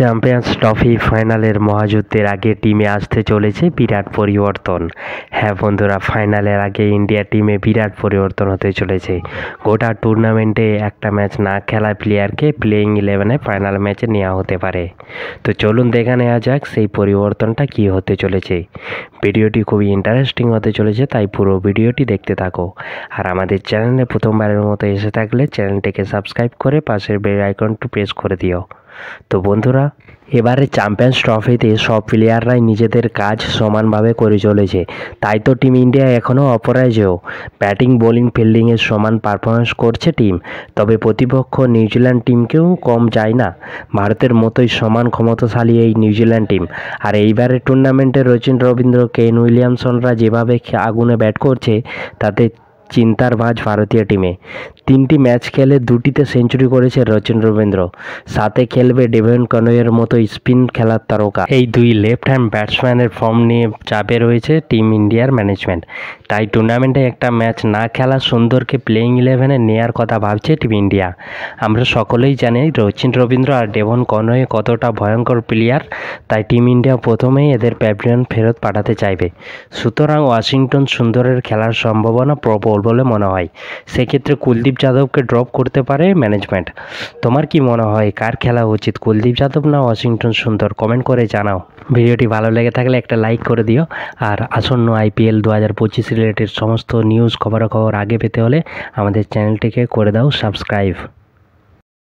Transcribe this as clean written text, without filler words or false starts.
Champions trophy ফাইনালের মহাযুদ্ধের আগে টিমে আসতে চলেছে বিরাট পরিবর্তন। হ্যাঁ বন্ধুরা, ফাইনালের আগে ইন্ডিয়া টিমে বিরাট পরিবর্তন হতে চলেছে। গোটা টুর্নামেন্টে একটা ম্যাচ না খেলা প্লেয়ারকে প্লেইং 11-এ ফাইনাল ম্যাচে নেওয়া হতে পারে। তো চলুন দেখে নেওয়া যাক সেই পরিবর্তনটা কী হতে চলেছে। ভিডিওটি খুবই ইন্টারেস্টিং হতে চলেছে, তাই পুরো ভিডিওটি দেখতে থাকো। আর আমাদের চ্যানেলে প্রথমবারের মতো এসে থাকলে চ্যানেলটিকে সাবস্ক্রাইব করে পাশের বেল আইকনটি প্রেস করে দিও। তো বন্ধুরা, এবারে চ্যাম্পিয়ন্স ট্রফিতে সব প্লেয়াররাই নিজেদের কাজ সমানভাবে করে চলেছে, তাই তো টিম ইন্ডিয়া এখনও অপরাজেয়। ব্যাটিং বোলিং ফিল্ডিংয়ের সমান পারফরমেন্স করছে টিম, তবে প্রতিপক্ষ নিউজিল্যান্ড টিমকেও কম যায় না। ভারতের মতোই সমান ক্ষমতাশালী এই নিউজিল্যান্ড টিম। আর এইবারের টুর্নামেন্টে রচিন রবীন্দ্র, কেন উইলিয়ামসনরা যেভাবে আগুনে ব্যাট করছে তাতে চিন্তার ভাঁজ ভারতীয় টিমে। 3টি ম্যাচ খেলে 2টিতে সেঞ্চুরি করেছে রচিন রবীন্দ্র, সাথে খেলবে ডেভন কনওয়ের মতো স্পিন খেলার তারকা। এই দুই লেফট হ্যান্ড ব্যাটসম্যানের ফর্ম নিয়ে চাপে রয়েছে টিম ইন্ডিয়ার ম্যানেজমেন্ট, তাই টুর্নামেন্টে একটা ম্যাচ না খেলা সুন্দরকে প্লেইং 11-এ নেওয়ার কথা ভাবছে টিম ইন্ডিয়া। আমরা সকলেই জানি রচিন রবীন্দ্র আর ডেভন কনওয়ে কতটা ভয়ঙ্কর প্লেয়ার, তাই টিম ইন্ডিয়া প্রথমেই এদের প্যাভিলিয়ন ফেরত পাঠাতে চাইবে। সুতরাং ওয়াশিংটন সুন্দরের খেলার সম্ভাবনা প্রবল বলে মনে হয়। সেক্ষেত্রে কুলদীপ যাদবকে ড্রপ করতে পারে ম্যানেজমেন্ট। তোমার কি মনে হয়, কার খেলা উচিত, কুলদীপ যাদব না ওয়াশিংটন সুন্দর? কমেন্ট করে জানাও। ভিডিওটি ভালো লেগে থাকলে একটা লাইক করে দিও। আর আসন্ন IPL 2025 রিলেটেড সমস্ত নিউজ খবরাখবর আগে পেতে হলে আমাদের চ্যানেলটিকে করে দাও সাবস্ক্রাইব।